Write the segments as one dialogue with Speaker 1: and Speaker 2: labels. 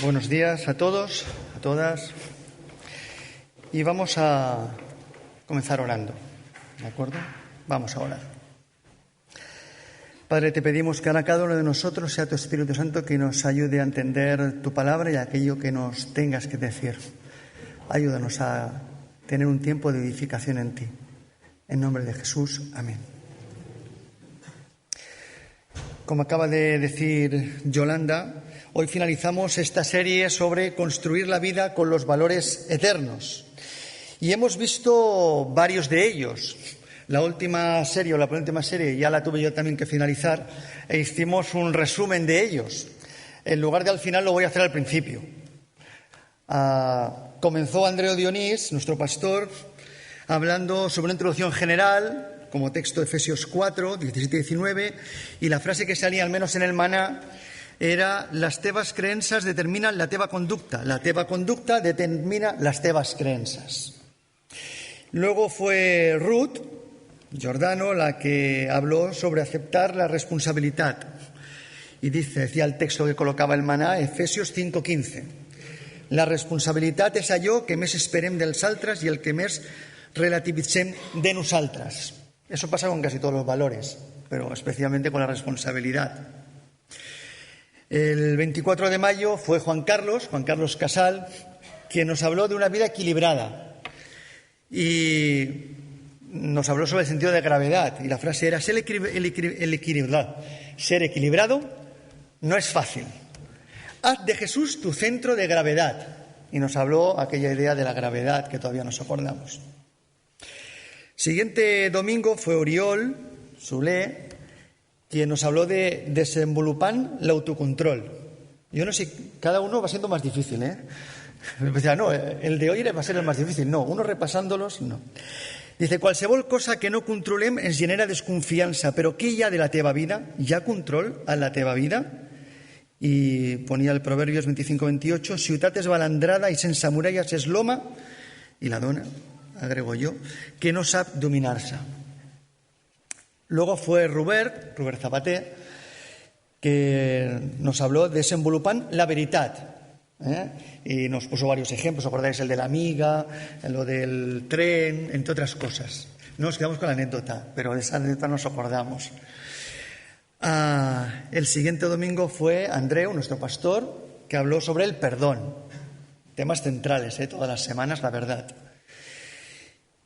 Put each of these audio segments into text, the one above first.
Speaker 1: Buenos días a todos, a todas. Y vamos a comenzar orando, ¿de acuerdo? Vamos a orar. Padre, te pedimos que ahora cada uno de nosotros sea tu Espíritu Santo que nos ayude a entender tu palabra y aquello que nos tengas que decir. Ayúdanos a tener un tiempo de edificación en ti. En nombre de Jesús, amén. Como acaba de decir Yolanda, hoy finalizamos esta serie sobre construir la vida con los valores eternos. Y hemos visto varios de ellos. La última serie o la penúltima serie ya la tuve yo también que finalizar e hicimos un resumen de ellos. En lugar de al final lo voy a hacer al principio. Comenzó Andreu Dionís, nuestro pastor, hablando sobre una introducción general, como texto de Efesios 4, 17-19, y la frase que salía al menos en el maná era: las tevas creenças determinan la teva conducta, la teva conducta determina las tevas creenças. Luego fue Ruth Giordano la que habló sobre aceptar la responsabilidad. Y decía el texto que colocaba el maná, Efesios 5:15. La responsabilitat és allò que més esperem dels altres i el que més relativitzem de nosaltres. Eso pasa con casi todos los valores, pero especialmente con la responsabilidad. El 24 de mayo fue Juan Carlos Casal, quien nos habló de una vida equilibrada. Y nos habló sobre el sentido de gravedad. Y la frase era: ser equilibrado no es fácil. Haz de Jesús tu centro de gravedad. Y nos habló aquella idea de la gravedad que todavía nos acordamos. Siguiente domingo fue Oriol Soler, quien nos habló de desenvolupant l'autocontrol. Yo no sé, cada uno va siendo más difícil, ¿eh? No, el de hoy va a ser el más difícil. No, uno repasándolos, no. Dice: qualsevol cosa que no controlem ens genera desconfiança, però què hi ha de la teva vida? Hi ha control a la teva vida? Y ponía el Proverbios 25-28, ciutat esbalandrada i sense muralles és l'home, i la dona, agrego yo, que no sap dominar-se. Luego fue Robert Zapater, que nos habló de desenvolupant la veritat. Y nos puso varios ejemplos, ¿acordáis? El de la amiga, lo del tren, entre otras cosas. No nos quedamos con la anécdota, pero de esa anécdota nos acordamos. El siguiente domingo fue Andreu, nuestro pastor, que habló sobre el perdón. Temas centrales, todas las semanas, la verdad.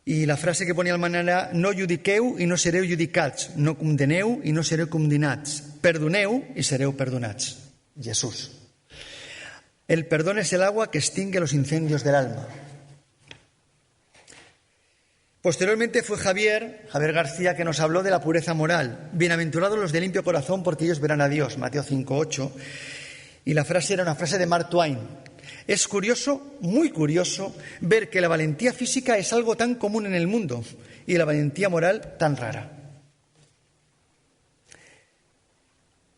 Speaker 1: Y la frase que ponía el maná era: no judiqueu i no sereu judicats, no condeneu i no sereu condemnats, perdoneu i sereu perdonats. Jesús. El perdón es el agua que extingue los incendios del alma. Posteriormente fue Javier García, que nos habló de la pureza moral. Bienaventurados los de limpio corazón, porque ellos verán a Dios. Mateo 5:8. Y la frase era una frase de Mark Twain. Es curioso, muy curioso, ver que la valentía física es algo tan común en el mundo y la valentía moral tan rara.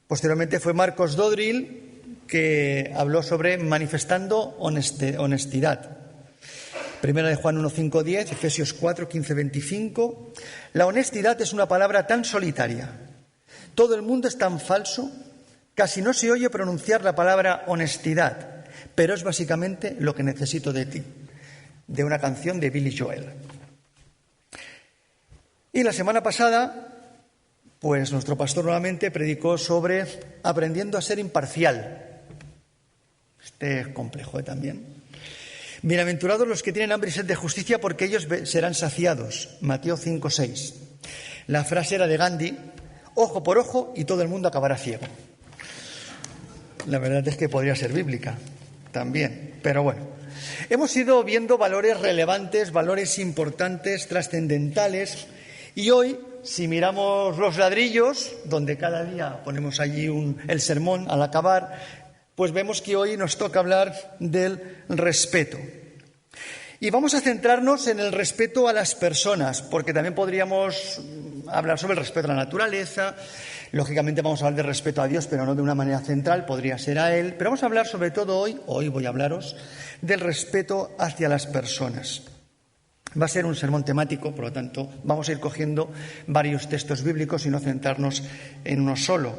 Speaker 1: Posteriormente fue Marcos Dodril, que habló sobre manifestando honestidad. Primera de Juan 1:5-10, Efesios 4:15-25. La honestidad es una palabra tan solitaria. Todo el mundo es tan falso, casi no se oye pronunciar la palabra honestidad, pero es básicamente lo que necesito de ti, de una canción de Billy Joel. Y la semana pasada, pues nuestro pastor nuevamente predicó sobre aprendiendo a ser imparcial. Este es complejo también. Bienaventurados los que tienen hambre y sed de justicia, porque ellos serán saciados. Mateo 5:6. La frase era de Gandhi: ojo por ojo y todo el mundo acabará ciego. La verdad es que podría ser bíblica también, pero bueno. Hemos ido viendo valores relevantes, valores importantes, trascendentales, y hoy, si miramos los ladrillos, donde cada día ponemos allí el sermón al acabar, pues vemos que hoy nos toca hablar del respeto. Y vamos a centrarnos en el respeto a las personas, porque también podríamos hablar sobre el respeto a la naturaleza. Lógicamente vamos a hablar de respeto a Dios, pero no de una manera central, podría ser a Él. Pero vamos a hablar sobre todo hoy voy a hablaros del respeto hacia las personas. Va a ser un sermón temático, por lo tanto, vamos a ir cogiendo varios textos bíblicos y no centrarnos en uno solo.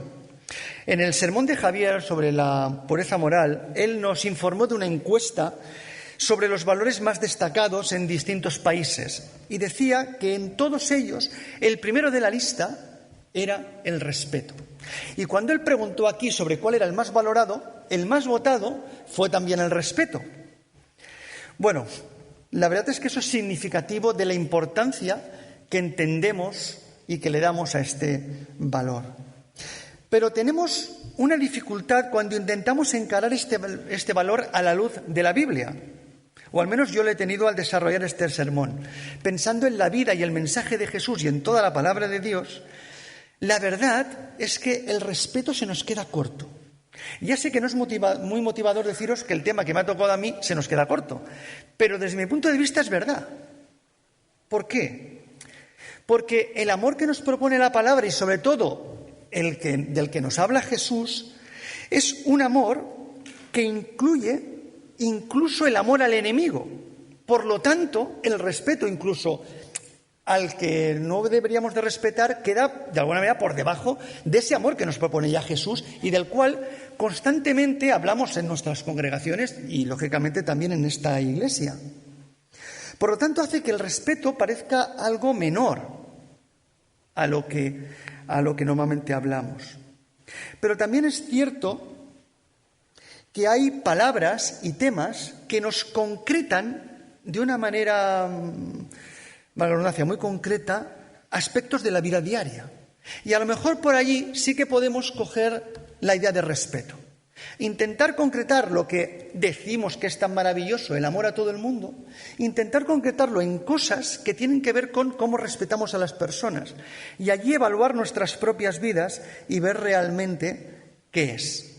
Speaker 1: En el sermón de Javier sobre la pureza moral, él nos informó de una encuesta sobre los valores más destacados en distintos países y decía que en todos ellos el primero de la lista era el respeto. Y cuando él preguntó aquí sobre cuál era el más valorado, el más votado fue también el respeto. Bueno, la verdad es que eso es significativo de la importancia que entendemos y que le damos a este valor. Pero tenemos una dificultad cuando intentamos encarar este valor a la luz de la Biblia. O al menos yo lo he tenido al desarrollar este sermón. Pensando en la vida y el mensaje de Jesús y en toda la palabra de Dios, la verdad es que el respeto se nos queda corto. Ya sé que no es muy motivador deciros que el tema que me ha tocado a mí se nos queda corto, pero desde mi punto de vista es verdad. ¿Por qué? Porque el amor que nos propone la palabra y sobre todo del que nos habla Jesús es un amor que incluye incluso el amor al enemigo. Por lo tanto, el respeto incluso al que no deberíamos de respetar queda de alguna manera por debajo de ese amor que nos propone ya Jesús y del cual constantemente hablamos en nuestras congregaciones y lógicamente también en esta iglesia. Por lo tanto, hace que el respeto parezca algo menor a lo que normalmente hablamos. Pero también es cierto que hay palabras y temas que nos concretan de una manera, valga la redundancia, muy concreta, aspectos de la vida diaria. Y a lo mejor por allí sí que podemos coger la idea de respeto. Intentar concretar lo que decimos que es tan maravilloso, el amor a todo el mundo, intentar concretarlo en cosas que tienen que ver con cómo respetamos a las personas y allí evaluar nuestras propias vidas y ver realmente qué es.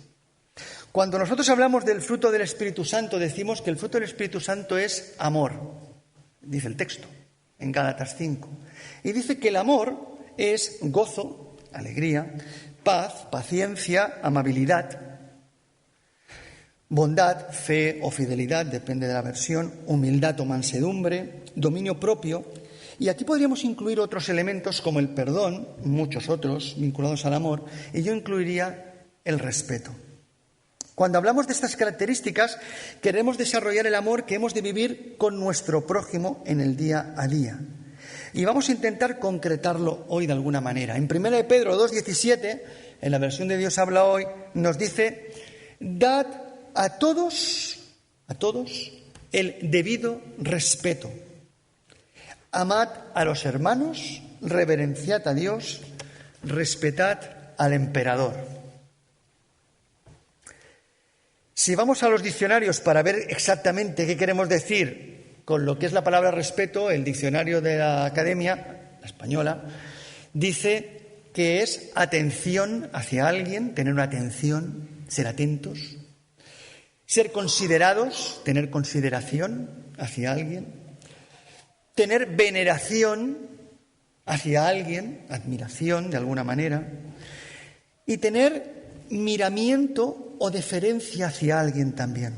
Speaker 1: Cuando nosotros hablamos del fruto del Espíritu Santo, decimos que el fruto del Espíritu Santo es amor, dice el texto en Gálatas 5, y dice que el amor es gozo, alegría, paz, paciencia, amabilidad, bondad, fe o fidelidad, depende de la versión, humildad o mansedumbre, dominio propio. Y aquí podríamos incluir otros elementos como el perdón, muchos otros vinculados al amor, y yo incluiría el respeto. Cuando hablamos de estas características, queremos desarrollar el amor que hemos de vivir con nuestro prójimo en el día a día. Y vamos a intentar concretarlo hoy de alguna manera. En 1 Pedro 2,17, en la versión de Dios habla hoy, nos dice: dad a todos el debido respeto. Amad a los hermanos, reverenciad a Dios, respetad al emperador. Si vamos a los diccionarios para ver exactamente qué queremos decir con lo que es la palabra respeto, el diccionario de la Academia, la española, dice que es atención hacia alguien, tener una atención, ser atentos, ser considerados, tener consideración hacia alguien, tener veneración hacia alguien, admiración de alguna manera, y tener miramiento o deferencia hacia alguien también.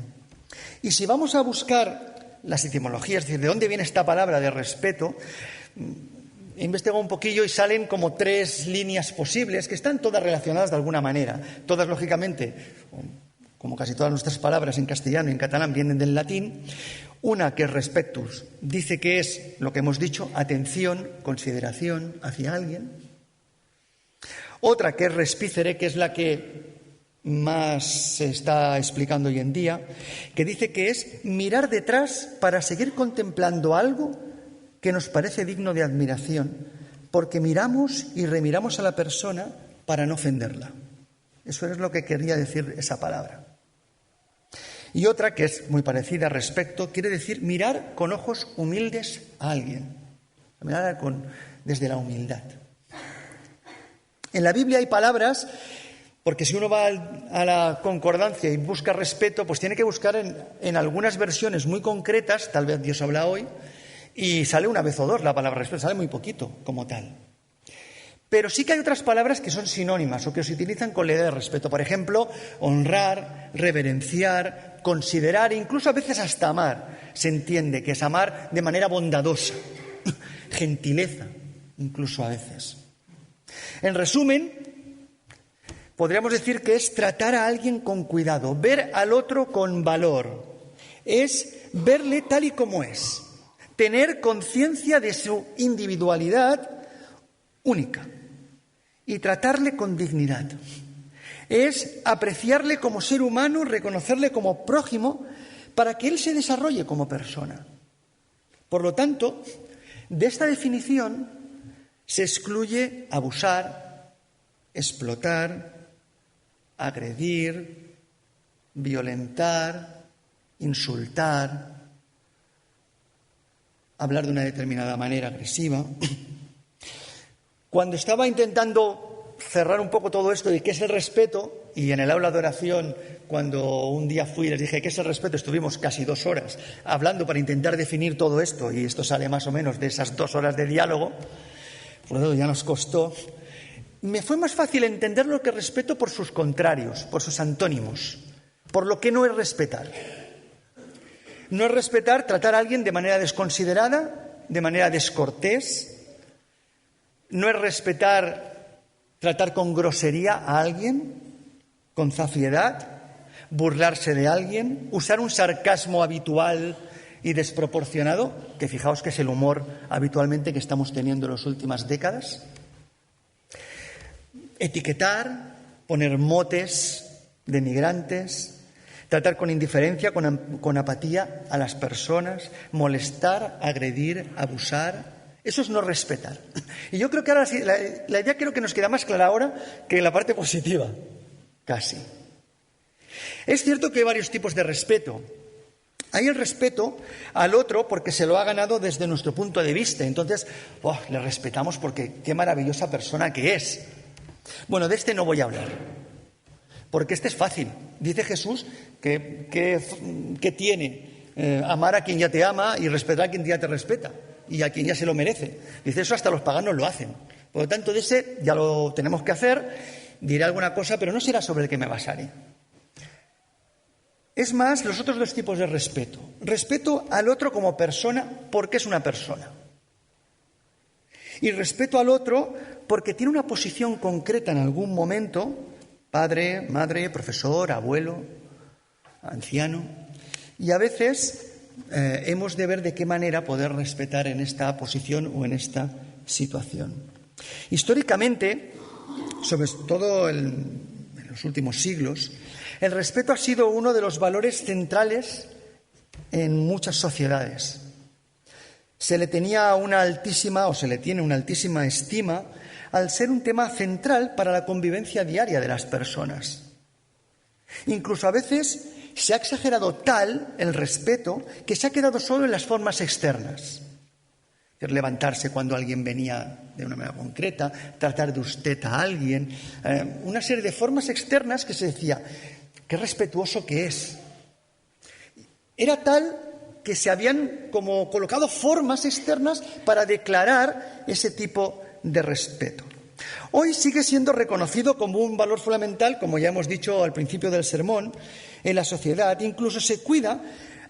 Speaker 1: Y si vamos a buscar las etimologías, es decir, de dónde viene esta palabra de respeto, he investigado un poquillo y salen como 3 líneas posibles que están todas relacionadas de alguna manera. Todas, lógicamente, como casi todas nuestras palabras en castellano y en catalán, vienen del latín. Una, que es respectus, dice que es lo que hemos dicho, atención, consideración hacia alguien. Otra, que es respicere, que es la que más se está explicando hoy en día, que dice que es mirar detrás para seguir contemplando algo que nos parece digno de admiración, porque miramos y remiramos a la persona para no ofenderla. Eso es lo que quería decir esa palabra. Y otra, que es muy parecida, respecto, quiere decir mirar con ojos humildes a alguien, mirar desde la humildad. En la Biblia hay palabras, porque si uno va a la concordancia y busca respeto, pues tiene que buscar en algunas versiones muy concretas, tal vez Dios habla hoy, y sale una vez o dos la palabra respeto, sale muy poquito como tal. Pero sí que hay otras palabras que son sinónimas o que se utilizan con la idea de respeto. Por ejemplo, honrar, reverenciar, considerar, incluso a veces hasta amar. Se entiende que es amar de manera bondadosa, gentileza, incluso a veces. En resumen, podríamos decir que es tratar a alguien con cuidado, ver al otro con valor, es verle tal y como es, tener conciencia de su individualidad única y tratarle con dignidad. Es apreciarle como ser humano, reconocerle como prójimo, para que él se desarrolle como persona. Por lo tanto, de esta definición se excluye abusar, explotar, agredir, violentar, insultar, hablar de una determinada manera agresiva. Cuando estaba intentando cerrar un poco todo esto de qué es el respeto, y en el aula de oración, cuando un día fui y les dije qué es el respeto, estuvimos casi 2 horas hablando para intentar definir todo esto, y esto sale más o menos de esas 2 horas de diálogo, por lo tanto ya nos costó. Me fue más fácil entender lo que respeto por sus contrarios, por sus antónimos, por lo que no es respetar. No es respetar tratar a alguien de manera desconsiderada, de manera descortés. No es respetar tratar con grosería a alguien, con zafiedad, burlarse de alguien, usar un sarcasmo habitual y desproporcionado, que fijaos que es el humor habitualmente que estamos teniendo en las últimas décadas. Etiquetar, poner motes denigrantes, tratar con indiferencia, con apatía a las personas, molestar, agredir, abusar. Eso es no respetar. Y yo creo que ahora sí, la idea creo que nos queda más clara ahora que en la parte positiva, casi. Es cierto que hay varios tipos de respeto. Hay el respeto al otro porque se lo ha ganado desde nuestro punto de vista. Entonces, le respetamos porque qué maravillosa persona que es. Bueno, de este no voy a hablar, porque este es fácil. Dice Jesús que tiene amar a quien ya te ama y respetar a quien ya te respeta y a quien ya se lo merece. Dice, eso hasta los paganos lo hacen. Por lo tanto, de ese ya lo tenemos que hacer. Diré alguna cosa, pero no será sobre el que me basaré. Es más, los otros 2 tipos de respeto. Respeto al otro como persona porque es una persona. Y respeto al otro porque tiene una posición concreta en algún momento, padre, madre, profesor, abuelo, anciano. Y a veces hemos de ver de qué manera poder respetar en esta posición o en esta situación. Históricamente, sobre todo en los últimos siglos, el respeto ha sido uno de los valores centrales en muchas sociedades. Se le tenía una altísima, o se le tiene una altísima estima al ser un tema central para la convivencia diaria de las personas. Incluso a veces se ha exagerado tal el respeto que se ha quedado solo en las formas externas. Es decir, levantarse cuando alguien venía de una manera concreta, tratar de usted a alguien, una serie de formas externas que se decía, qué respetuoso que es. Era tal que se habían como colocado formas externas para declarar ese tipo de respeto. Hoy sigue siendo reconocido como un valor fundamental, como ya hemos dicho al principio del sermón, en la sociedad. Incluso se cuida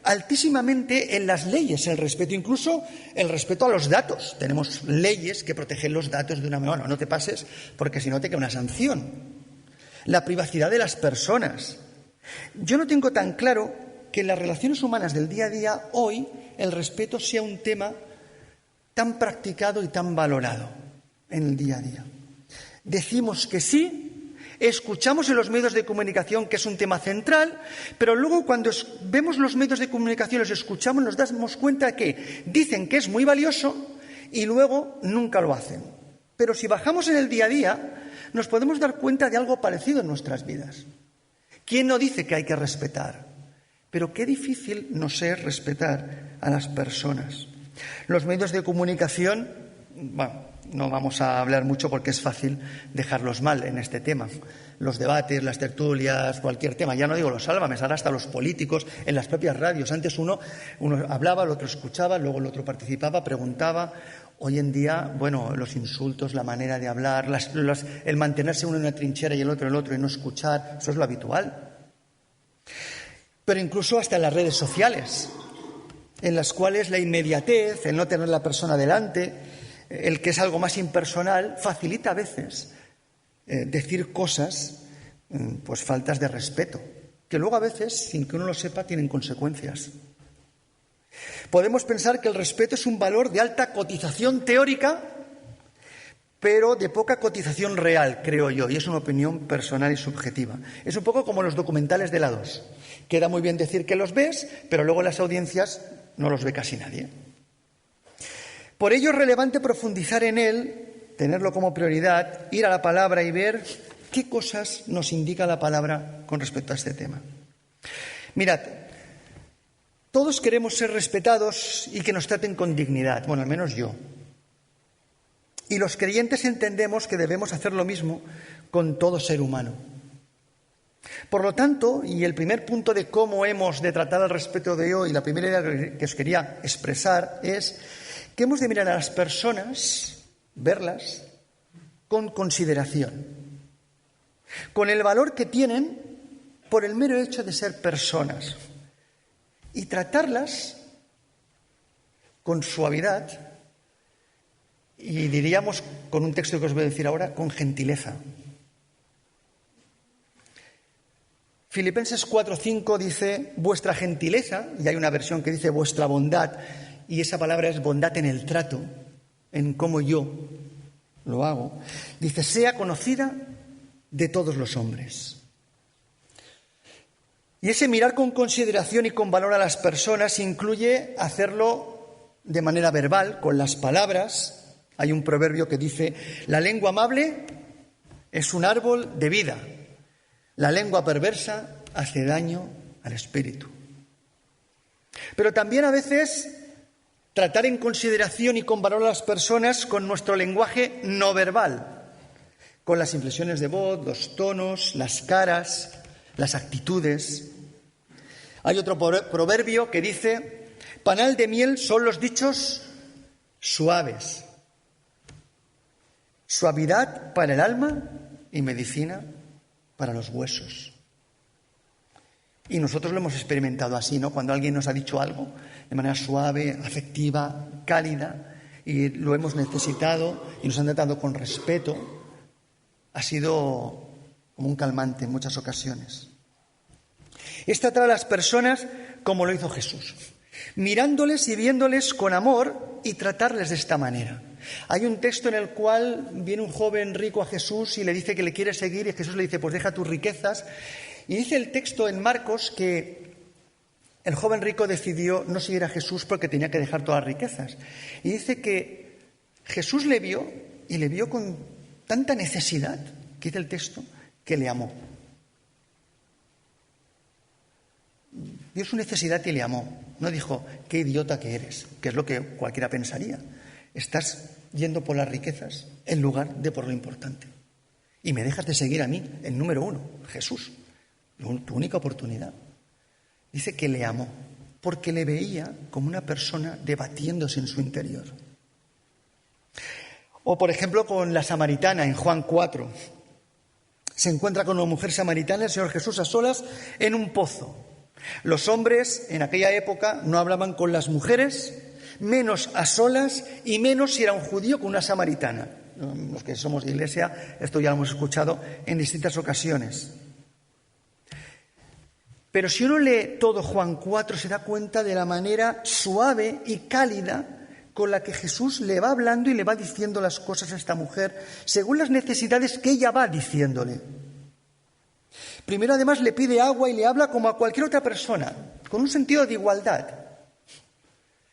Speaker 1: altísimamente en las leyes el respeto, incluso el respeto a los datos. Tenemos leyes que protegen los datos de una manera. No te pases porque si no te queda una sanción. La privacidad de las personas. Yo no tengo tan claro que en las relaciones humanas del día a día hoy el respeto sea un tema tan practicado y tan valorado en el día a día. Decimos que sí, escuchamos en los medios de comunicación que es un tema central, pero luego cuando vemos los medios de comunicación, los escuchamos, nos damos cuenta que dicen que es muy valioso y luego nunca lo hacen. Pero si bajamos en el día a día, nos podemos dar cuenta de algo parecido en nuestras vidas. ¿Quién no dice que hay que respetar? Pero qué difícil nos es respetar a las personas. Los medios de comunicación, no vamos a hablar mucho porque es fácil dejarlos mal en este tema. Los debates, las tertulias, cualquier tema. Ya no digo los sálvames, ahora hasta los políticos, en las propias radios. Antes uno hablaba, el otro escuchaba, luego el otro participaba, preguntaba. Hoy en día, los insultos, la manera de hablar, el mantenerse uno en una trinchera y el otro y no escuchar, eso es lo habitual. Pero incluso hasta en las redes sociales, en las cuales la inmediatez, el no tener la persona delante, el que es algo más impersonal, facilita a veces decir cosas pues faltas de respeto, que luego a veces, sin que uno lo sepa, tienen consecuencias. Podemos pensar que el respeto es un valor de alta cotización teórica, pero de poca cotización real, creo yo, y es una opinión personal y subjetiva. Es un poco como los documentales de la 2. Queda muy bien decir que los ves, pero luego en las audiencias no los ve casi nadie. Por ello es relevante profundizar en él, tenerlo como prioridad, ir a la palabra y ver qué cosas nos indica la palabra con respecto a este tema. Mirad, todos queremos ser respetados y que nos traten con dignidad, bueno, al menos yo. Y los creyentes entendemos que debemos hacer lo mismo con todo ser humano. Por lo tanto, y el primer punto de cómo hemos de tratar el respeto de hoy, la primera idea que os quería expresar es que hemos de mirar a las personas, verlas, con consideración, con el valor que tienen por el mero hecho de ser personas, y tratarlas con suavidad y diríamos, con un texto que os voy a decir ahora, con gentileza. Filipenses 4:5 dice, vuestra gentileza, y hay una versión que dice vuestra bondad, y esa palabra es bondad en el trato, en cómo yo lo hago, dice, sea conocida de todos los hombres. Y ese mirar con consideración y con valor a las personas incluye hacerlo de manera verbal, con las palabras. Hay un proverbio que dice, la lengua amable es un árbol de vida, la lengua perversa hace daño al espíritu. Pero también a veces tratar en consideración y con valor a las personas con nuestro lenguaje no verbal, con las inflexiones de voz, los tonos, las caras, las actitudes. Hay otro proverbio que dice, panal de miel son los dichos suaves, suavidad para el alma y medicina para los huesos. Y nosotros lo hemos experimentado así, ¿no? Cuando alguien nos ha dicho algo de manera suave, afectiva, cálida, y lo hemos necesitado y nos han tratado con respeto, ha sido como un calmante en muchas ocasiones. Es tratar a las personas como lo hizo Jesús, mirándoles y viéndoles con amor y tratarles de esta manera. Hay un texto en el cual viene un joven rico a Jesús y le dice que le quiere seguir y Jesús le dice, pues deja tus riquezas. Y dice el texto en Marcos que el joven rico decidió no seguir a Jesús porque tenía que dejar todas las riquezas. Y dice que Jesús le vio y le vio con tanta necesidad, que dice el texto, que le amó. Vio su necesidad y le amó. No dijo, qué idiota que eres, que es lo que cualquiera pensaría. Estás yendo por las riquezas en lugar de por lo importante. Y me dejas de seguir a mí, el número uno, Jesús, tu única oportunidad. Dice que le amó, porque le veía como una persona debatiéndose en su interior. O, por ejemplo, con la samaritana en Juan 4. Se encuentra con una mujer samaritana, el Señor Jesús, a solas en un pozo. Los hombres en aquella época no hablaban con las mujeres, menos a solas y menos si era un judío con una samaritana. Los que somos de iglesia, esto ya lo hemos escuchado en distintas ocasiones. Pero si uno lee todo Juan 4, se da cuenta de la manera suave y cálida con la que Jesús le va hablando y le va diciendo las cosas a esta mujer, según las necesidades que ella va diciéndole. Primero, además, le pide agua y le habla como a cualquier otra persona, con un sentido de igualdad.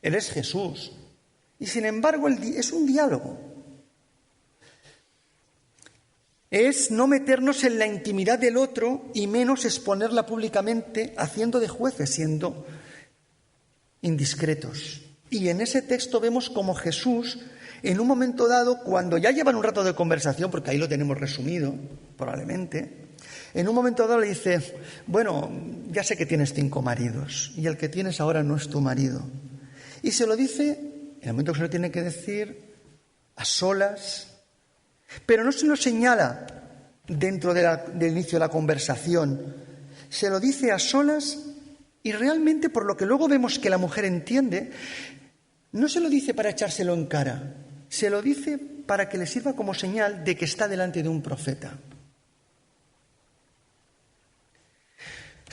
Speaker 1: Él es Jesús. Y sin embargo, es un diálogo. Es no meternos en la intimidad del otro y menos exponerla públicamente, haciendo de jueces, siendo indiscretos. Y en ese texto vemos como Jesús, en un momento dado, cuando ya llevan un rato de conversación, porque ahí lo tenemos resumido, probablemente, en un momento dado le dice, bueno, ya sé que tienes 5 maridos y el que tienes ahora no es tu marido. Y se lo dice, en el momento que se lo tiene que decir, a solas, pero no se lo señala dentro del inicio de la conversación, se lo dice a solas y realmente, por lo que luego vemos que la mujer entiende, no se lo dice para echárselo en cara, se lo dice para que le sirva como señal de que está delante de un profeta.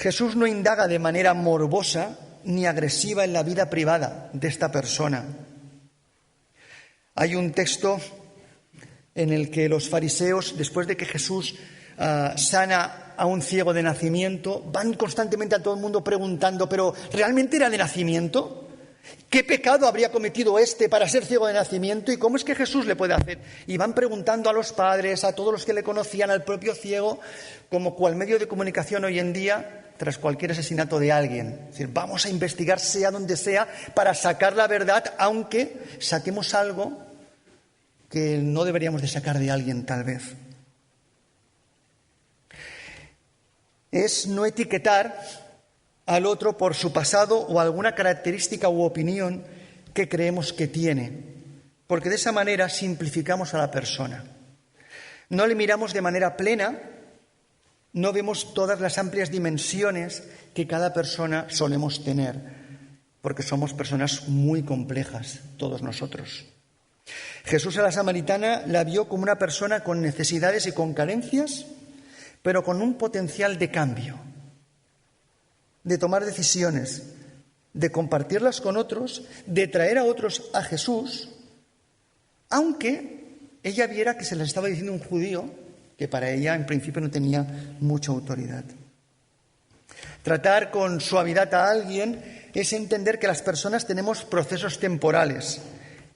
Speaker 1: Jesús no indaga de manera morbosa ni agresiva en la vida privada de esta persona. Hay un texto en el que los fariseos, después de que Jesús sana a un ciego de nacimiento, van constantemente a todo el mundo preguntando, ¿pero realmente era de nacimiento? ¿Qué pecado habría cometido este para ser ciego de nacimiento? ¿Y cómo es que Jesús le puede hacer? Y van preguntando a los padres, a todos los que le conocían, al propio ciego, como cual medio de comunicación hoy en día, tras cualquier asesinato de alguien. Es decir, vamos a investigar sea donde sea para sacar la verdad, aunque saquemos algo que no deberíamos de sacar de alguien, tal vez. Es no etiquetar al otro por su pasado o alguna característica u opinión que creemos que tiene, porque de esa manera simplificamos a la persona. No le miramos de manera plena, no vemos todas las amplias dimensiones que cada persona solemos tener, porque somos personas muy complejas, todos nosotros. Jesús a la samaritana la vio como una persona con necesidades y con carencias, pero con un potencial de cambio, de tomar decisiones, de compartirlas con otros, de traer a otros a Jesús, aunque ella viera que se les estaba diciendo un judío que para ella en principio no tenía mucha autoridad. Tratar con suavidad a alguien es entender que las personas tenemos procesos temporales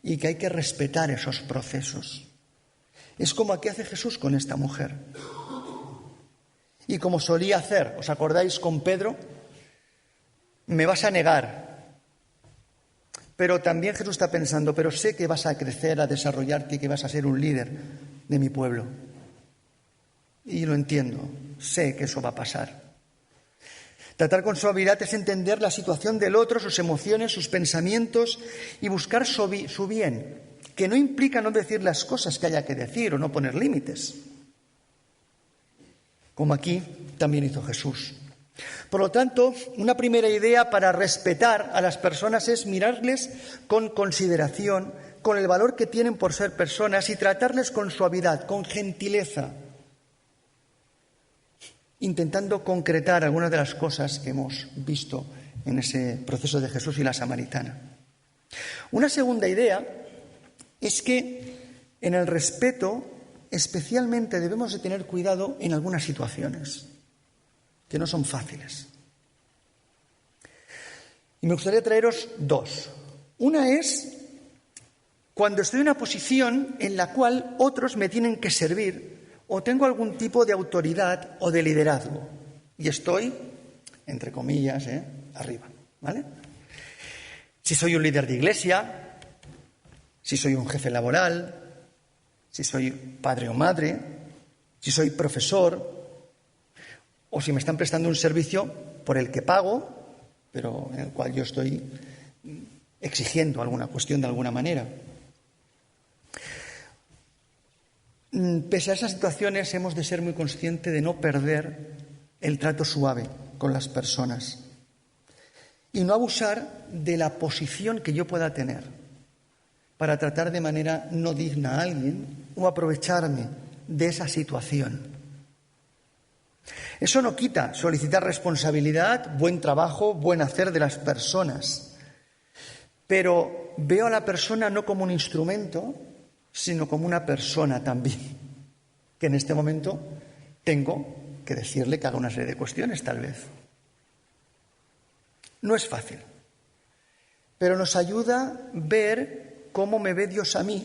Speaker 1: y que hay que respetar esos procesos. Es como aquí hace Jesús con esta mujer. Y como solía hacer, ¿os acordáis con Pedro? Me vas a negar. Pero también Jesús está pensando, pero sé que vas a crecer, a desarrollarte y que vas a ser un líder de mi pueblo. Y lo entiendo, sé que eso va a pasar. Tratar con suavidad es entender la situación del otro, sus emociones, sus pensamientos y buscar su bien, que no implica no decir las cosas que haya que decir o no poner límites, como aquí también hizo Jesús. Por lo tanto, una primera idea para respetar a las personas es mirarles con consideración, con el valor que tienen por ser personas y tratarles con suavidad, con gentileza, intentando concretar algunas de las cosas que hemos visto en ese proceso de Jesús y la samaritana. Una segunda idea es que en el respeto especialmente debemos de tener cuidado en algunas situaciones que no son fáciles. Y me gustaría traeros dos. Una es cuando estoy en una posición en la cual otros me tienen que servir o tengo algún tipo de autoridad o de liderazgo y estoy, entre comillas, arriba, ¿vale? Si soy un líder de iglesia, si soy un jefe laboral, si soy padre o madre, si soy profesor, o si me están prestando un servicio por el que pago, pero en el cual yo estoy exigiendo alguna cuestión de alguna manera. Pese a esas situaciones hemos de ser muy conscientes de no perder el trato suave con las personas y no abusar de la posición que yo pueda tener para tratar de manera no digna a alguien o aprovecharme de esa situación. Eso no quita solicitar responsabilidad, buen trabajo, buen hacer de las personas, pero veo a la persona no como un instrumento, sino como una persona también, que en este momento tengo que decirle que haga una serie de cuestiones, tal vez. No es fácil, pero nos ayuda ver cómo me ve Dios a mí,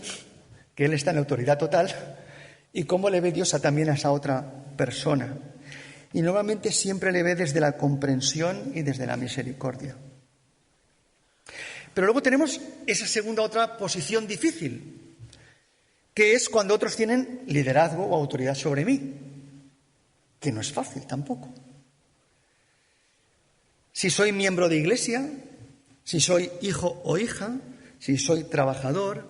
Speaker 1: que Él está en autoridad total, y cómo le ve Dios también a esa otra persona. Y normalmente siempre le ve desde la comprensión y desde la misericordia. Pero luego tenemos esa segunda otra posición difícil, que es cuando otros tienen liderazgo o autoridad sobre mí, que no es fácil tampoco. Si soy miembro de iglesia, si soy hijo o hija, si soy trabajador,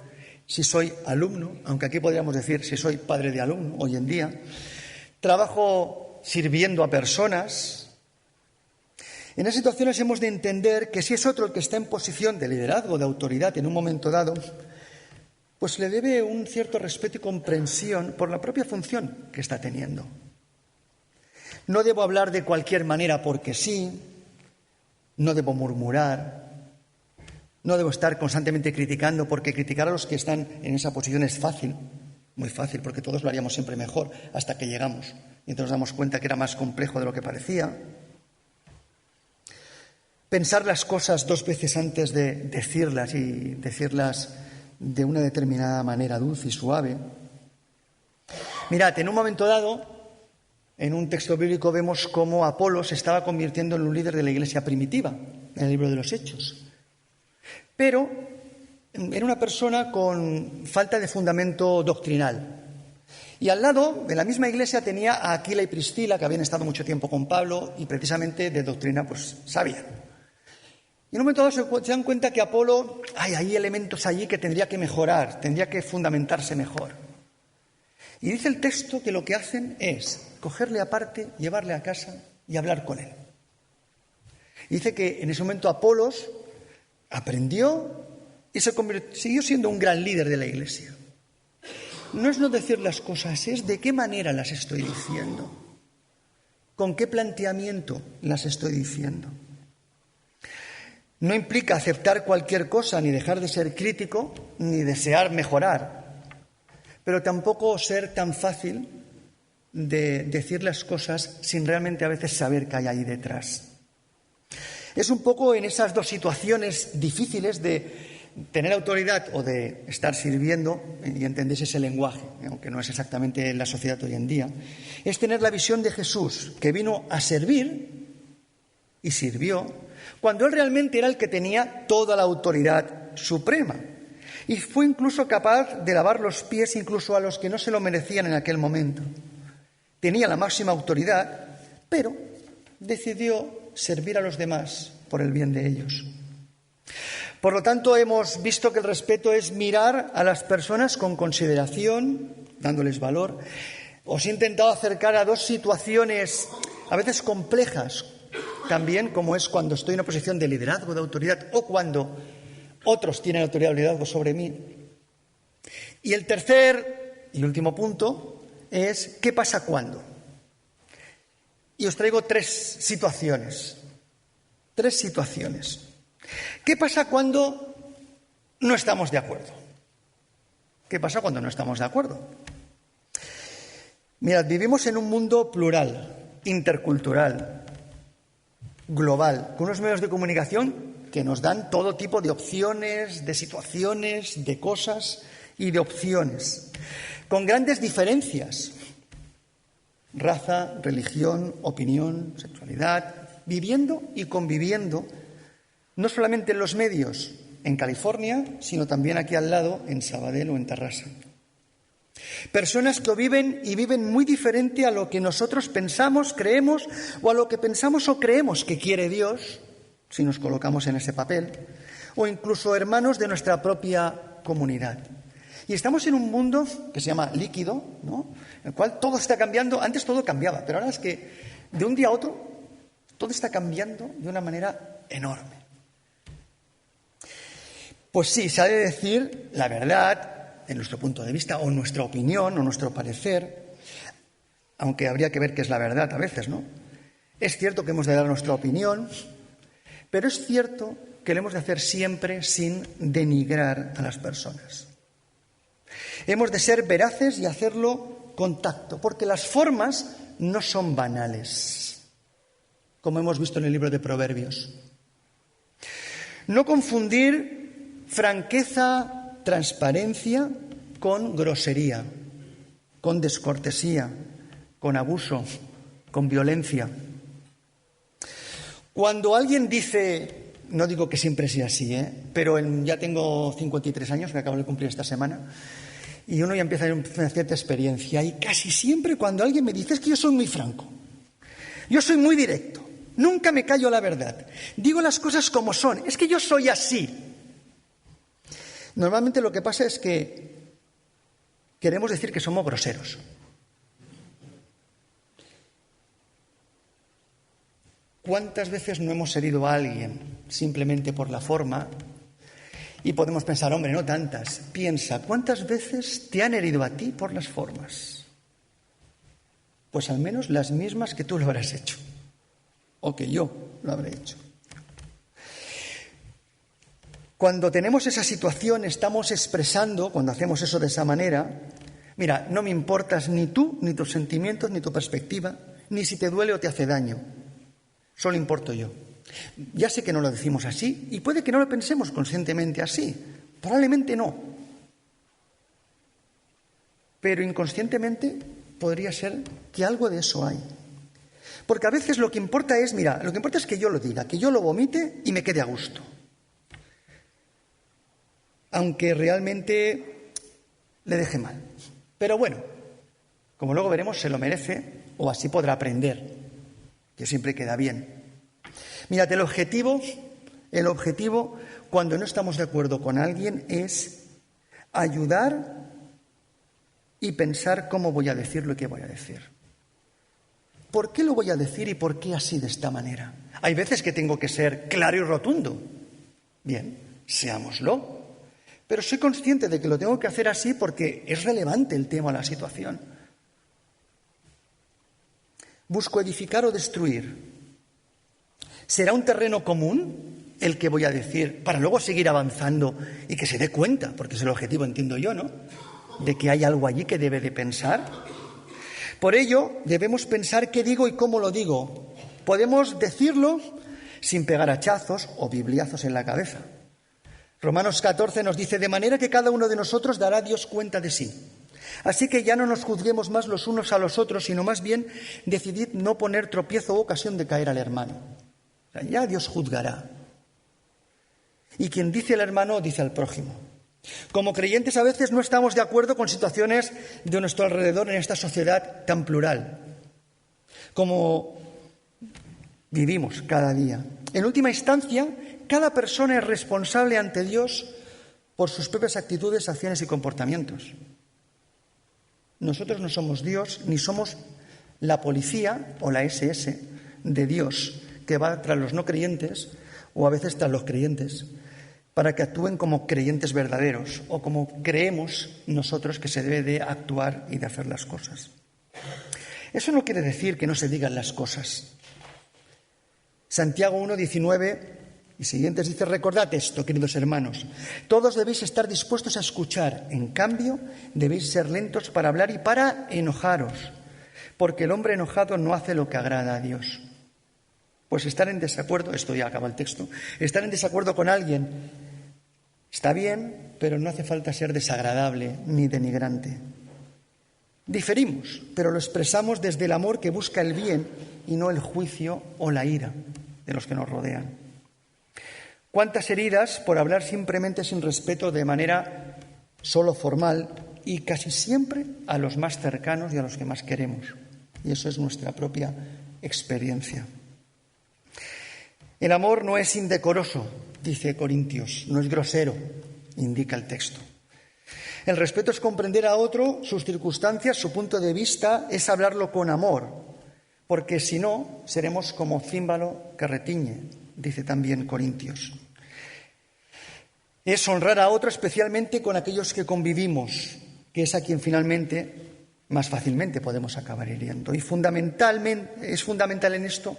Speaker 1: si soy alumno, aunque aquí podríamos decir si soy padre de alumno hoy en día, trabajo sirviendo a personas. En esas situaciones hemos de entender que si es otro el que está en posición de liderazgo, de autoridad en un momento dado, pues le debe un cierto respeto y comprensión por la propia función que está teniendo. No debo hablar de cualquier manera porque sí. No debo murmurar. No debo estar constantemente criticando, porque criticar a los que están en esa posición es fácil, muy fácil, porque todos lo haríamos siempre mejor hasta que llegamos y entonces nos damos cuenta que era más complejo de lo que parecía. Pensar las cosas 2 veces antes de decirlas y decirlas de una determinada manera dulce y suave. Mirad, en un momento dado, en un texto bíblico vemos cómo Apolo se estaba convirtiendo en un líder de la iglesia primitiva, en el libro de los Hechos. Pero era una persona con falta de fundamento doctrinal. Y al lado, en la misma iglesia, tenía a Aquila y Priscila, que habían estado mucho tiempo con Pablo y precisamente de doctrina pues sabían. Y en un momento dado se dan cuenta que Apolo, hay elementos allí que tendría que mejorar, tendría que fundamentarse mejor. Y dice el texto que lo que hacen es cogerle aparte, llevarle a casa y hablar con él. Y dice que en ese momento Apolos aprendió y siguió siendo un gran líder de la iglesia. No es no decir las cosas, es de qué manera las estoy diciendo, con qué planteamiento las estoy diciendo. No implica aceptar cualquier cosa, ni dejar de ser crítico, ni desear mejorar, pero tampoco ser tan fácil de decir las cosas sin realmente a veces saber qué hay ahí detrás. Es un poco en esas 2 situaciones difíciles de tener autoridad o de estar sirviendo, y entendéis ese lenguaje, aunque no es exactamente en la sociedad hoy en día, es tener la visión de Jesús, que vino a servir y sirvió, cuando Él realmente era el que tenía toda la autoridad suprema. Y fue incluso capaz de lavar los pies incluso a los que no se lo merecían en aquel momento. Tenía la máxima autoridad, pero decidió servir a los demás por el bien de ellos. Por lo tanto, hemos visto que el respeto es mirar a las personas con consideración, dándoles valor. Os he intentado acercar a 2 situaciones a veces complejas, también como es cuando estoy en una posición de liderazgo, de autoridad, o cuando otros tienen autoridad o liderazgo sobre mí. Y el tercer y último punto es ¿qué pasa cuando? Y os traigo 3 situaciones. 3 situaciones. ¿Qué pasa cuando no estamos de acuerdo? ¿Qué pasa cuando no estamos de acuerdo? Mirad, vivimos en un mundo plural, intercultural, global, con unos medios de comunicación que nos dan todo tipo de opciones, de situaciones, de cosas y de opciones, con grandes diferencias. Raza, religión, opinión, sexualidad, viviendo y conviviendo, no solamente en los medios en California, sino también aquí al lado, en Sabadell o en Tarrasa. Personas que viven muy diferente a lo que nosotros pensamos, creemos, o a lo que pensamos o creemos que quiere Dios, si nos colocamos en ese papel, o incluso hermanos de nuestra propia comunidad. Y estamos en un mundo que se llama líquido, ¿no?, en el cual todo está cambiando. Antes todo cambiaba, pero ahora es que de un día a otro todo está cambiando de una manera enorme. Pues sí, se ha de decir la verdad, en nuestro punto de vista, o nuestra opinión, o nuestro parecer, aunque habría que ver qué es la verdad a veces, ¿no? Es cierto que hemos de dar nuestra opinión, pero es cierto que lo hemos de hacer siempre sin denigrar a las personas. Hemos de ser veraces y hacerlo con tacto, porque las formas no son banales, como hemos visto en el libro de Proverbios. No confundir franqueza, transparencia con grosería, con descortesía, con abuso, con violencia. Cuando alguien dice, no digo que siempre sea así, pero ya tengo 53 años, que acabo de cumplir esta semana, y uno ya empieza a tener una cierta experiencia, y casi siempre cuando alguien me dice, es que yo soy muy franco, yo soy muy directo, nunca me callo la verdad, digo las cosas como son, es que yo soy así. Normalmente lo que pasa es que queremos decir que somos groseros. ¿Cuántas veces no hemos herido a alguien simplemente por la forma? Y podemos pensar, hombre, no tantas. Piensa, ¿cuántas veces te han herido a ti por las formas? Pues al menos las mismas que tú lo habrás hecho, o que yo lo habré hecho. Cuando tenemos esa situación, estamos expresando, cuando hacemos eso de esa manera, mira, no me importas ni tú, ni tus sentimientos, ni tu perspectiva, ni si te duele o te hace daño. Solo importo yo. Ya sé que no lo decimos así, y puede que no lo pensemos conscientemente así. Probablemente no. Pero inconscientemente podría ser que algo de eso hay. Porque a veces lo que importa es, mira, lo que importa es que yo lo diga, que yo lo vomite y me quede a gusto. Aunque realmente le deje mal. Pero bueno, como luego veremos, se lo merece o así podrá aprender, que siempre queda bien. Mirad, el objetivo, cuando no estamos de acuerdo con alguien, es ayudar y pensar cómo voy a decirlo y qué voy a decir. ¿Por qué lo voy a decir y por qué así de esta manera? Hay veces que tengo que ser claro y rotundo. Bien, seámoslo. Pero soy consciente de que lo tengo que hacer así porque es relevante el tema o la situación. ¿Busco edificar o destruir? ¿Será un terreno común el que voy a decir para luego seguir avanzando y que se dé cuenta, porque es el objetivo, entiendo yo, ¿no?, de que hay algo allí que debe de pensar? Por ello, debemos pensar qué digo y cómo lo digo. Podemos decirlo sin pegar hachazos o bibliazos en la cabeza. Romanos 14 nos dice, de manera que cada uno de nosotros dará a Dios cuenta de sí. Así que ya no nos juzguemos más los unos a los otros, sino más bien decidid no poner tropiezo o ocasión de caer al hermano. O sea, ya Dios juzgará. Y quien dice al hermano, dice al prójimo. Como creyentes a veces no estamos de acuerdo con situaciones de nuestro alrededor en esta sociedad tan plural, como vivimos cada día. En última instancia, cada persona es responsable ante Dios por sus propias actitudes, acciones y comportamientos. Nosotros no somos Dios, ni somos la policía o la SS de Dios que va tras los no creyentes o a veces tras los creyentes para que actúen como creyentes verdaderos o como creemos nosotros que se debe de actuar y de hacer las cosas. Eso no quiere decir que no se digan las cosas. Santiago 1:19 y siguientes dice, recordad esto, queridos hermanos, todos debéis estar dispuestos a escuchar, en cambio debéis ser lentos para hablar y para enojaros, porque el hombre enojado no hace lo que agrada a Dios. Pues estar en desacuerdo, esto ya acaba el texto, estar en desacuerdo con alguien está bien, pero no hace falta ser desagradable ni denigrante. Diferimos, pero lo expresamos desde el amor que busca el bien y no el juicio o la ira de los que nos rodean. ¿Cuántas heridas por hablar simplemente sin respeto de manera solo formal y casi siempre a los más cercanos y a los que más queremos? Y eso es nuestra propia experiencia. El amor no es indecoroso, dice Corintios, no es grosero, indica el texto. El respeto es comprender a otro, sus circunstancias, su punto de vista, es hablarlo con amor, porque si no, seremos como címbalo que retiñe, dice también Corintios. Es honrar a otro especialmente con aquellos que convivimos, que es a quien finalmente más fácilmente podemos acabar hiriendo. Y es fundamental en esto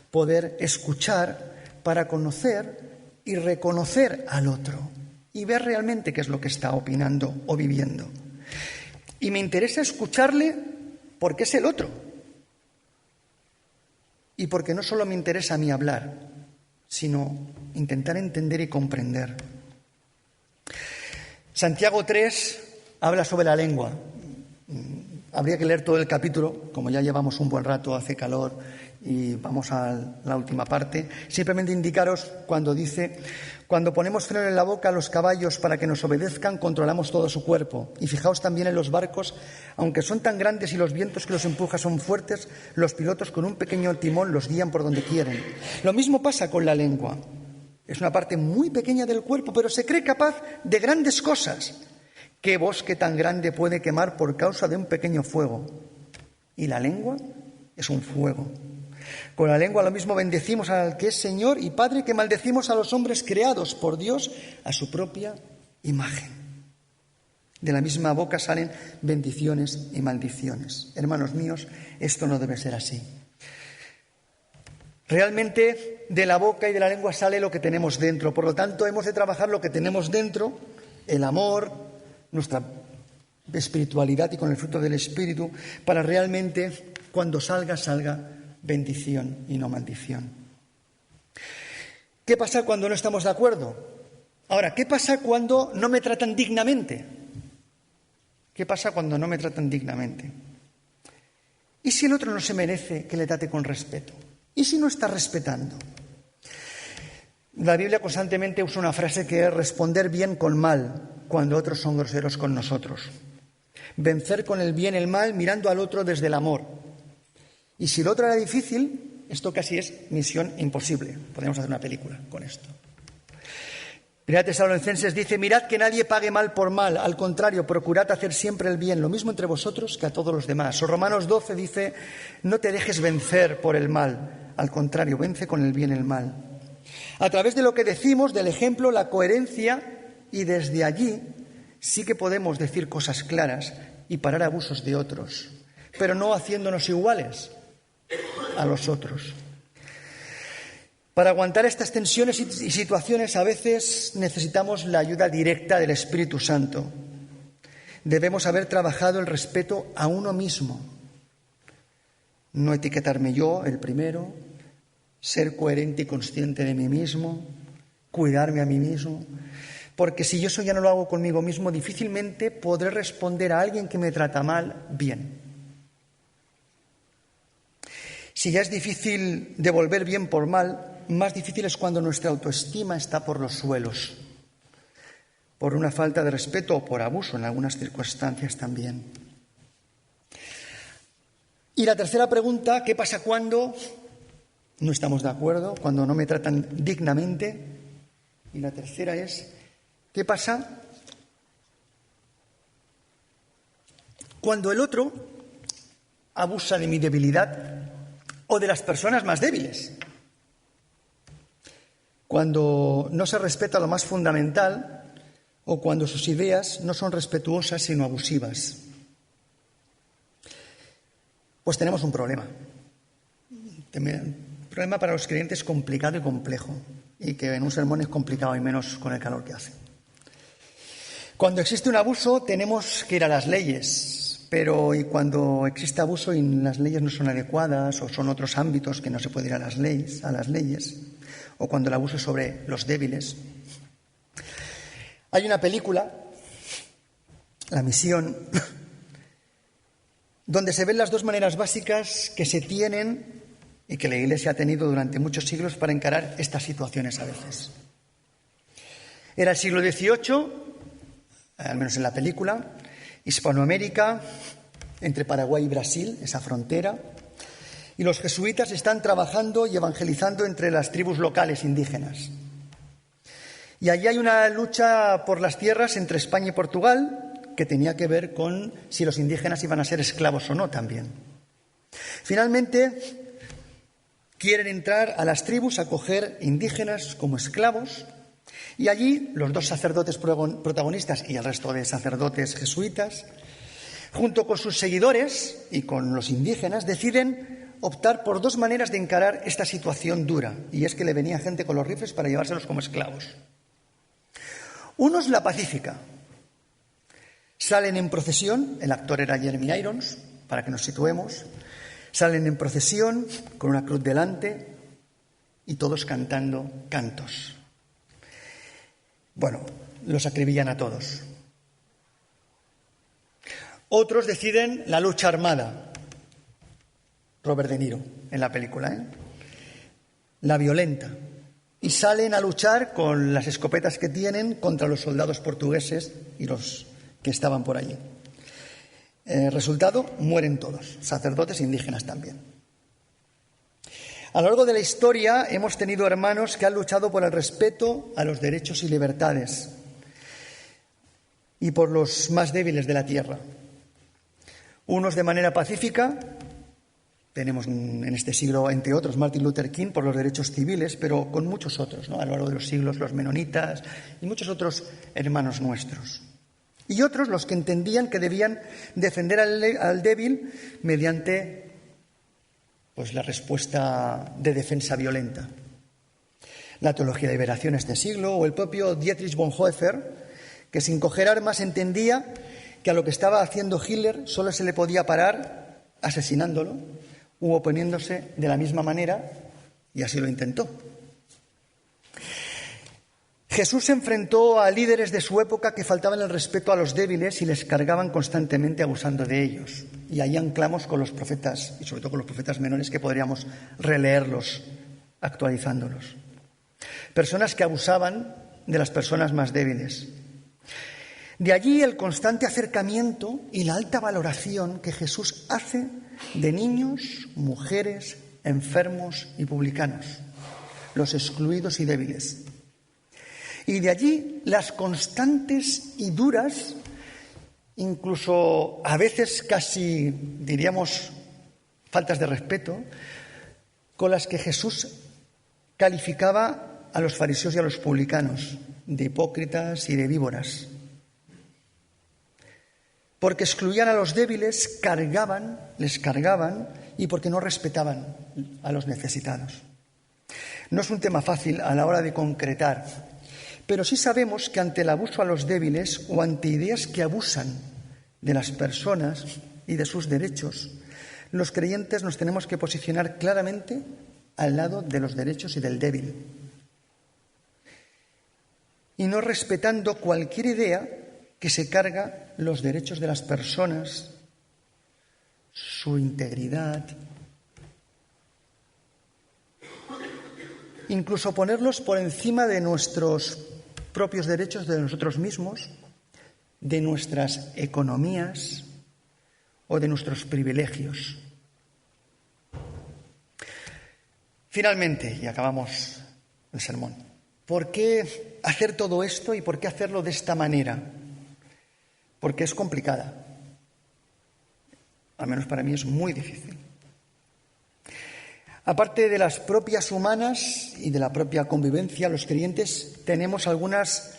Speaker 1: poder escuchar para conocer y reconocer al otro y ver realmente qué es lo que está opinando o viviendo. Y me interesa escucharle porque es el otro y porque no solo me interesa a mí hablar, sino intentar entender y comprender. Santiago 3 habla sobre la lengua. Habría que leer todo el capítulo, como ya llevamos un buen rato, hace calor y vamos a la última parte. Simplemente indicaros cuando dice, cuando ponemos freno en la boca a los caballos para que nos obedezcan, controlamos todo su cuerpo. Y fijaos también en los barcos, aunque son tan grandes y los vientos que los empujan son fuertes, los pilotos con un pequeño timón los guían por donde quieren. Lo mismo pasa con la lengua. Es una parte muy pequeña del cuerpo, pero se cree capaz de grandes cosas. ¿Qué bosque tan grande puede quemar por causa de un pequeño fuego? Y la lengua es un fuego. Con la lengua lo mismo bendecimos al que es Señor y Padre que maldecimos a los hombres creados por Dios a su propia imagen. De la misma boca salen bendiciones y maldiciones. Hermanos míos, esto no debe ser así. Realmente de la boca y de la lengua sale lo que tenemos dentro. Por lo tanto, hemos de trabajar lo que tenemos dentro, el amor, nuestra espiritualidad y con el fruto del Espíritu, para realmente cuando salga bendición y no maldición. ¿Qué pasa cuando no estamos de acuerdo? Ahora, ¿qué pasa cuando no me tratan dignamente? ¿Qué pasa cuando no me tratan dignamente? ¿Y si el otro no se merece que le trate con respeto? ¿Y si no está respetando? La Biblia constantemente usa una frase que es responder bien con mal cuando otros son groseros con nosotros. Vencer con el bien el mal mirando al otro desde el amor. Y si el otro era difícil, esto casi es misión imposible. Podríamos hacer una película con esto. Primera Tesalonicenses dice: mirad que nadie pague mal por mal, al contrario, procurad hacer siempre el bien, lo mismo entre vosotros que a todos los demás. O Romanos 12 dice: no te dejes vencer por el mal, al contrario, vence con el bien el mal. A través de lo que decimos, del ejemplo, la coherencia, y desde allí sí que podemos decir cosas claras y parar abusos de otros, pero no haciéndonos iguales a los otros. Para aguantar estas tensiones y situaciones a veces necesitamos la ayuda directa del Espíritu Santo. Debemos haber trabajado el respeto a uno mismo. No etiquetarme yo, el primero, ser coherente y consciente de mí mismo, cuidarme a mí mismo. Porque si yo eso ya no lo hago conmigo mismo, difícilmente podré responder a alguien que me trata mal bien. Si ya es difícil devolver bien por mal, más difícil es cuando nuestra autoestima está por los suelos, por una falta de respeto o por abuso en algunas circunstancias también. Y la tercera pregunta: ¿qué pasa cuando no estamos de acuerdo, cuando no me tratan dignamente? Y la tercera es: ¿qué pasa cuando el otro abusa de mi debilidad o de las personas más débiles? Cuando no se respeta lo más fundamental o cuando sus ideas no son respetuosas sino abusivas. Pues tenemos un problema. Un problema para los creyentes complicado y complejo, y que en un sermón es complicado y menos con el calor que hace. Cuando existe un abuso tenemos que ir a las leyes, pero y cuando existe abuso y las leyes no son adecuadas o son otros ámbitos que no se puede ir a las leyes, o cuando el abuso es sobre los débiles. Hay una película, La Misión, donde se ven las dos maneras básicas que se tienen y que la Iglesia ha tenido durante muchos siglos para encarar estas situaciones a veces. Era el siglo XVIII, al menos en la película, Hispanoamérica, entre Paraguay y Brasil, esa frontera, y los jesuitas están trabajando y evangelizando entre las tribus locales indígenas. Y allí hay una lucha por las tierras entre España y Portugal que tenía que ver con si los indígenas iban a ser esclavos o no también. Finalmente, quieren entrar a las tribus a coger indígenas como esclavos, y allí los dos sacerdotes protagonistas y el resto de sacerdotes jesuitas, junto con sus seguidores y con los indígenas, deciden optar por dos maneras de encarar esta situación dura, y es que le venía gente con los rifles para llevárselos como esclavos. Unos la pacífica. Salen en procesión, el actor era Jeremy Irons, para que nos situemos, salen en procesión con una cruz delante y todos cantando cantos. Bueno, los acribillan a todos. Otros deciden la lucha armada. Robert De Niro en la película, la violenta. Y salen a luchar con las escopetas que tienen contra los soldados portugueses y los que estaban por allí. Resultado, mueren todos, sacerdotes e indígenas también. A lo largo de la historia hemos tenido hermanos que han luchado por el respeto a los derechos y libertades y por los más débiles de la tierra. Unos de manera pacífica. Tenemos en este siglo, entre otros, Martin Luther King por los derechos civiles, pero con muchos otros, ¿no? A lo largo de los siglos, los menonitas y muchos otros hermanos nuestros. Y otros los que entendían que debían defender al débil mediante la respuesta de defensa violenta. La teología de liberación de este siglo, o el propio Dietrich Bonhoeffer, que sin coger armas entendía que a lo que estaba haciendo Hitler solo se le podía parar asesinándolo u oponiéndose de la misma manera, y así lo intentó. Jesús se enfrentó a líderes de su época que faltaban el respeto a los débiles y les cargaban constantemente abusando de ellos. Y ahí anclamos con los profetas, y sobre todo con los profetas menores, que podríamos releerlos actualizándolos. Personas que abusaban de las personas más débiles. De allí el constante acercamiento y la alta valoración que Jesús hace de niños, mujeres, enfermos y publicanos, los excluidos y débiles. Y de allí las constantes y duras, incluso a veces casi, diríamos, faltas de respeto, con las que Jesús calificaba a los fariseos y a los publicanos de hipócritas y de víboras. Porque excluían a los débiles, les cargaban, y porque no respetaban a los necesitados. No es un tema fácil a la hora de concretar, pero sí sabemos que ante el abuso a los débiles o ante ideas que abusan de las personas y de sus derechos, los creyentes nos tenemos que posicionar claramente al lado de los derechos y del débil. Y no respetando cualquier idea que se carga los derechos de las personas, su integridad, incluso ponerlos por encima de nuestros propios derechos, de nosotros mismos, de nuestras economías o de nuestros privilegios. Finalmente, y acabamos el sermón, ¿por qué hacer todo esto y por qué hacerlo de esta manera? Porque es complicada. Al menos para mí es muy difícil. Aparte de las propias humanas y de la propia convivencia, los creyentes tenemos algunas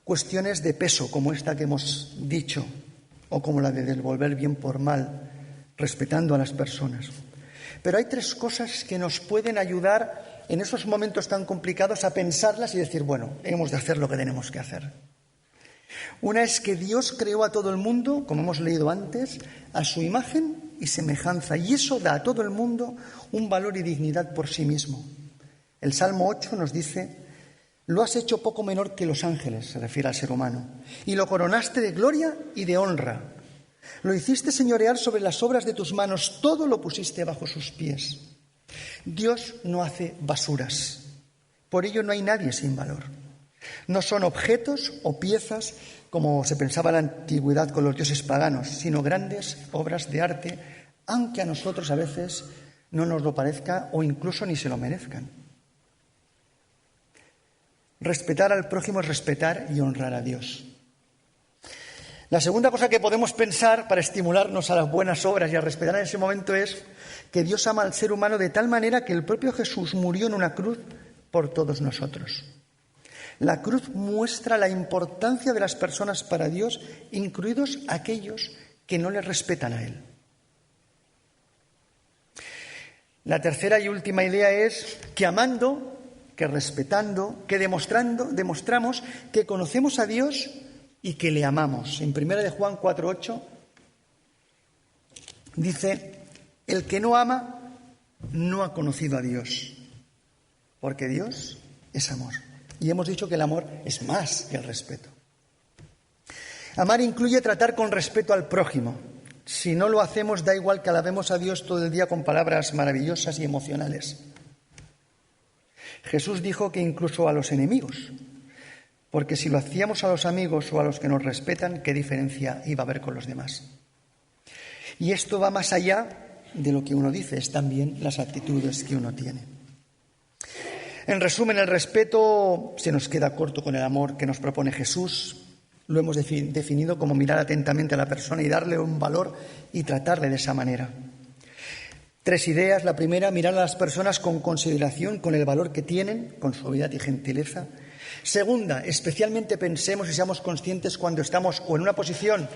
Speaker 1: cuestiones de peso, como esta que hemos dicho, o como la de devolver bien por mal, respetando a las personas. Pero hay tres cosas que nos pueden ayudar en esos momentos tan complicados a pensarlas y decir, bueno, hemos de hacer lo que tenemos que hacer. Una es que Dios creó a todo el mundo, como hemos leído antes, a su imagen y semejanza, y eso da a todo el mundo un valor y dignidad por sí mismo. El Salmo 8 nos dice: lo has hecho poco menor que los ángeles, se refiere al ser humano, y lo coronaste de gloria y de honra. Lo hiciste señorear sobre las obras de tus manos, todo lo pusiste bajo sus pies. Dios no hace basuras, por ello no hay nadie sin valor. No son objetos o piezas como se pensaba en la antigüedad con los dioses paganos, sino grandes obras de arte, aunque a nosotros a veces no nos lo parezca o incluso ni se lo merezcan. Respetar al prójimo es respetar y honrar a Dios. La segunda cosa que podemos pensar para estimularnos a las buenas obras y a respetar en ese momento es que Dios ama al ser humano de tal manera que el propio Jesús murió en una cruz por todos nosotros. La cruz muestra la importancia de las personas para Dios, incluidos aquellos que no le respetan a Él. La tercera y última idea es que amando, que respetando, que demostramos que conocemos a Dios y que le amamos. En 1 de Juan 4:8 dice: el que no ama no ha conocido a Dios, porque Dios es amor. Y hemos dicho que el amor es más que el respeto. Amar incluye tratar con respeto al prójimo. Si no lo hacemos, da igual que alabemos a Dios todo el día con palabras maravillosas y emocionales. Jesús dijo que incluso a los enemigos, porque si lo hacíamos a los amigos o a los que nos respetan, ¿qué diferencia iba a haber con los demás? Y esto va más allá de lo que uno dice, es también las actitudes que uno tiene. En resumen, el respeto se nos queda corto con el amor que nos propone Jesús. Lo hemos definido como mirar atentamente a la persona y darle un valor y tratarle de esa manera. 3 ideas. La primera, mirar a las personas con consideración, con el valor que tienen, con suavidad y gentileza. Segunda, especialmente pensemos y seamos conscientes cuando estamos o en una posición,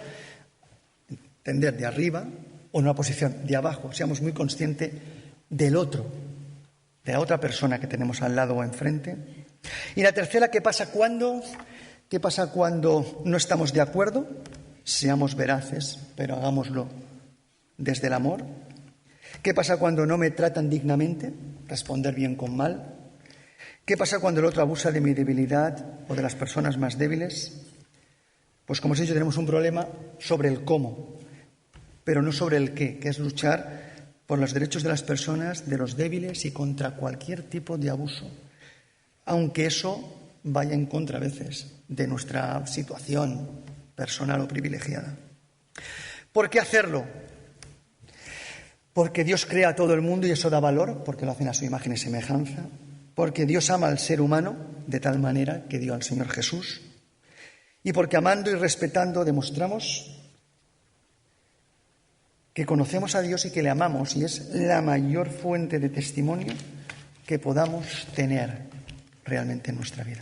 Speaker 1: entender, de arriba, o en una posición de abajo. Seamos muy conscientes del otro, de la otra persona que tenemos al lado o enfrente. Y la tercera, ¿qué pasa cuando no estamos de acuerdo? Seamos veraces, pero hagámoslo desde el amor. ¿Qué pasa cuando no me tratan dignamente? Responder bien con mal. ¿Qué pasa cuando el otro abusa de mi debilidad o de las personas más débiles? Pues como os he dicho, tenemos un problema sobre el cómo, pero no sobre el qué, que es luchar por los derechos de las personas, de los débiles y contra cualquier tipo de abuso, aunque eso vaya en contra a veces de nuestra situación personal o privilegiada. ¿Por qué hacerlo? Porque Dios crea a todo el mundo y eso da valor, porque lo hacen a su imagen y semejanza. Porque Dios ama al ser humano de tal manera que dio al Señor Jesús. Y porque amando y respetando demostramos que conocemos a Dios y que le amamos, y es la mayor fuente de testimonio que podamos tener realmente en nuestra vida.